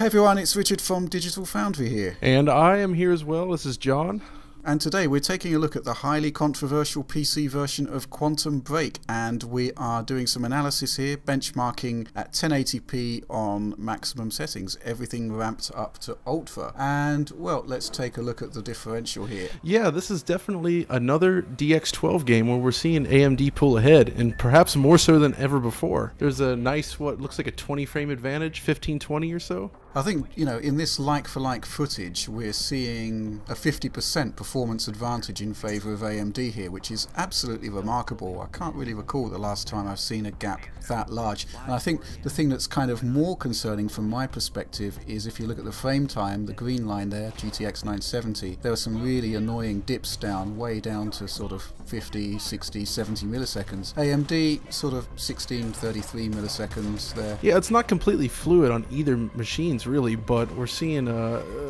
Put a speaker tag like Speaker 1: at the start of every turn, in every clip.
Speaker 1: Hey everyone, it's Richard from Digital Foundry here.
Speaker 2: And I am here as well. This is John.
Speaker 1: And today we're taking a look at the highly controversial PC version of Quantum Break, and we are doing some analysis here, benchmarking at 1080p on maximum settings, everything ramped up to Ultra. And, well, let's take a look at the differential here.
Speaker 2: Yeah, this is definitely another DX12 game where we're seeing AMD pull ahead, and perhaps more so than ever before. There's a nice, what looks like a 20 frame advantage, 1520 or so.
Speaker 1: I think, in this like-for-like footage, we're seeing a 50% performance advantage in favour of AMD here, which is absolutely remarkable. I can't really recall the last time I've seen a gap that large. And I think the thing that's kind of more concerning from my perspective is if you look at the frame time, the green line there, GTX 970, there are some really annoying dips down, way down to sort of 50, 60, 70 milliseconds. AMD, sort of 16, 33 milliseconds there.
Speaker 2: Yeah, it's not completely fluid on either machine really, but we're seeing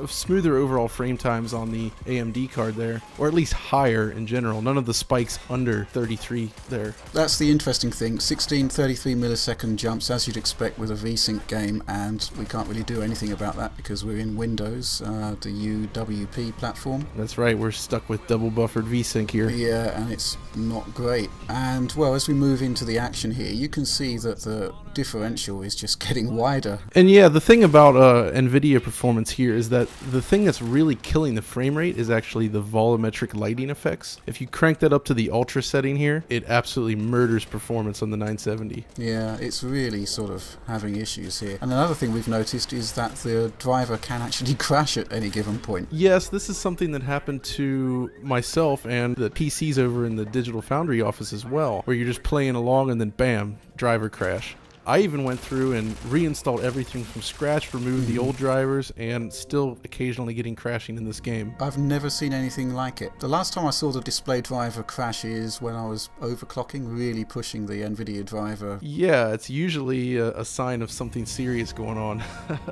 Speaker 2: smoother overall frame times on the AMD card there, or at least higher in general. None of the spikes under 33 there.
Speaker 1: That's the interesting thing. 16, 33 millisecond jumps as you'd expect with a VSync game, and we can't really do anything about that because we're in Windows, the UWP platform.
Speaker 2: That's right, we're stuck with double buffered VSync here.
Speaker 1: Yeah, and it's not great. And, well, as we move into the action here, you can see that the differential is just getting wider.
Speaker 2: And yeah, the thing about Nvidia performance here is that the thing that's really killing the frame rate is actually the volumetric lighting effects. If you crank that up to the ultra setting here, it absolutely murders performance on the 970.
Speaker 1: Yeah, it's really sort of having issues here. And another thing we've noticed is that the driver can actually crash at any given point.
Speaker 2: Yes, this is something that happened to myself and the PCs over in the Digital Foundry office as well, where you're just playing along and then bam, driver crash. I even went through and reinstalled everything from scratch, removed the old drivers, and still occasionally getting crashing in this game.
Speaker 1: I've never seen anything like it. The last time I saw the display driver crash is when I was overclocking, really pushing the Nvidia driver.
Speaker 2: Yeah, it's usually a sign of something serious going on.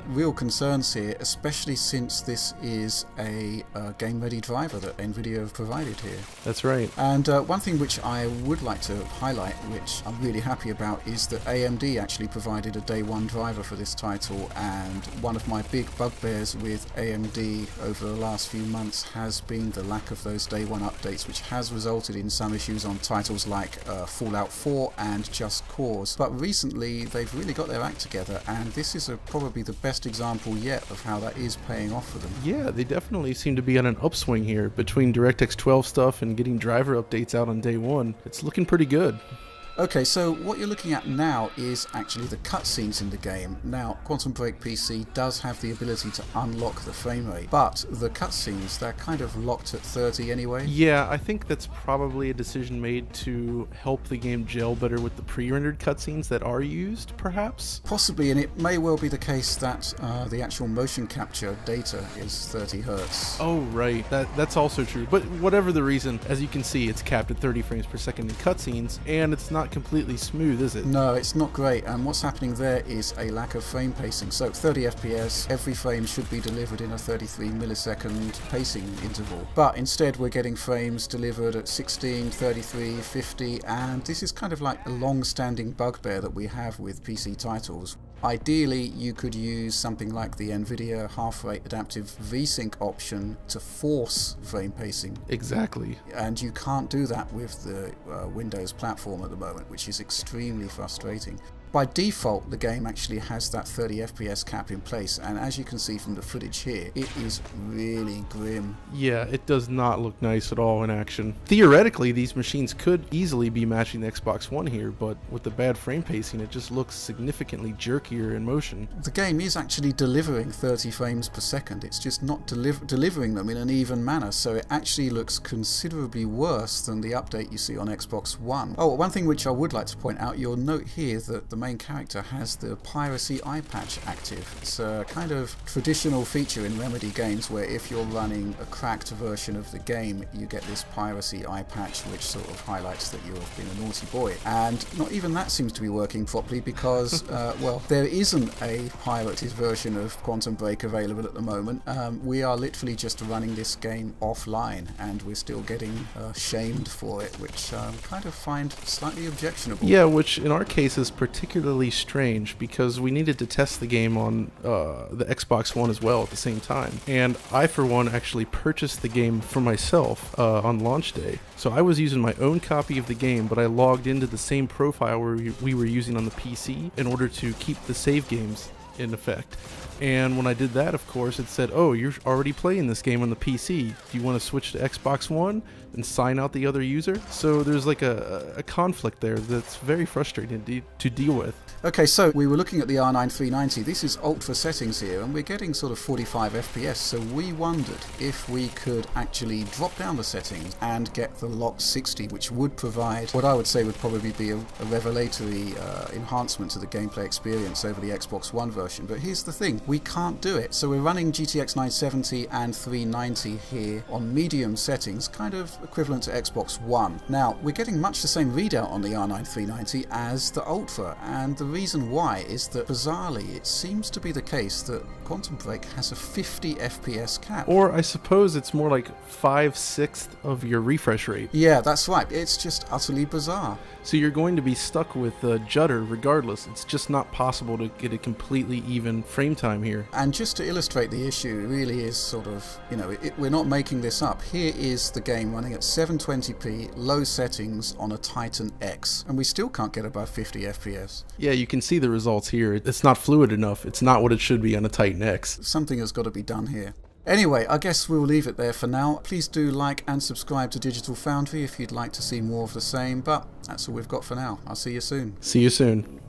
Speaker 1: Real concerns here, especially since this is a game-ready driver that Nvidia have provided here.
Speaker 2: That's right.
Speaker 1: And one thing which I would like to highlight, which I'm really happy about, is that AMD actually provided a day one driver for this title, and one of my big bugbears with AMD over the last few months has been the lack of those day one updates, which has resulted in some issues on titles like Fallout 4 and Just Cause. But recently they've really got their act together, and this is probably the best example yet of how that is paying off for them.
Speaker 2: Yeah, they definitely seem to be on an upswing here between DirectX 12 stuff and getting driver updates out on day one. It's looking pretty good.
Speaker 1: Okay, so what you're looking at now is actually the cutscenes in the game. Now, Quantum Break PC does have the ability to unlock the frame rate, but the cutscenes, they're kind of locked at 30 anyway.
Speaker 2: Yeah, I think that's probably a decision made to help the game gel better with the pre-rendered cutscenes that are used, perhaps?
Speaker 1: Possibly, and it may well be the case that the actual motion capture data is 30 hertz.
Speaker 2: Oh, right. That's also true. But whatever the reason, as you can see, it's capped at 30 frames per second in cutscenes, and it's not completely smooth, is it?
Speaker 1: No, it's not great, and what's happening there is a lack of frame pacing. So 30 FPS, every frame should be delivered in a 33 millisecond pacing interval, but instead we're getting frames delivered at 16, 33, 50, and this is kind of like a long-standing bugbear that we have with PC titles. Ideally, you could use something like the Nvidia half-rate adaptive VSync option to force frame pacing.
Speaker 2: Exactly.
Speaker 1: And you can't do that with the Windows platform at the moment, which is extremely frustrating. By default, the game actually has that 30 FPS cap in place, and as you can see from the footage here, it is really grim.
Speaker 2: Yeah, it does not look nice at all in action. Theoretically, these machines could easily be matching the Xbox One here, but with the bad frame pacing, it just looks significantly jerkier in motion.
Speaker 1: The game is actually delivering 30 frames per second, it's just not delivering them in an even manner, so it actually looks considerably worse than the update you see on Xbox One. Oh, one thing which I would like to point out, you'll note here that the main character has the piracy eye patch active. It's a kind of traditional feature in Remedy games where if you're running a cracked version of the game, you get this piracy eye patch which sort of highlights that you've been a naughty boy. And not even that seems to be working properly because, well, there isn't a pirated version of Quantum Break available at the moment. We are literally just running this game offline and we're still getting shamed for it, which I kind of find slightly objectionable.
Speaker 2: Yeah, which in our case is particularly particularly strange because we needed to test the game on the Xbox One as well at the same time. And I, for one, actually purchased the game for myself on launch day. So I was using my own copy of the game, but I logged into the same profile we were using on the PC in order to keep the save games in effect. And when I did that, of course, it said, oh, you're already playing this game on the PC. Do you want to switch to Xbox One and sign out the other user? So there's like a conflict there that's very frustrating to deal with.
Speaker 1: Okay, so we were looking at the R9 390. This is ultra settings here, and we're getting sort of 45 FPS. So we wondered if we could actually drop down the settings and get the locked 60, which would provide what I would say would probably be a revelatory enhancement to the gameplay experience over the Xbox One version. But here's the thing, we can't do it. So we're running GTX 970 and 390 here on medium settings, kind of equivalent to Xbox One. Now, we're getting much the same readout on the R9 390 as the Ultra, and the reason why is that, bizarrely, it seems to be the case that Quantum Break has a 50 FPS cap.
Speaker 2: Or I suppose it's more like 5/6 of your refresh rate.
Speaker 1: Yeah, that's right. It's just utterly bizarre.
Speaker 2: So you're going to be stuck with judder regardless. It's just not possible to get a completely even frame time here.
Speaker 1: And just to illustrate the issue, it really is sort of, you know, we're not making this up. Here is the game running at 720p, low settings on a Titan X, and we still can't get above 50 FPS.
Speaker 2: Yeah, you can see the results here. It's not fluid enough. It's not what it should be on a Titan X.
Speaker 1: Something has got to be done here. Anyway, I guess we'll leave it there for now. Please do like and subscribe to Digital Foundry if you'd like to see more of the same, but that's all we've got for now. I'll see you soon.
Speaker 2: See you soon.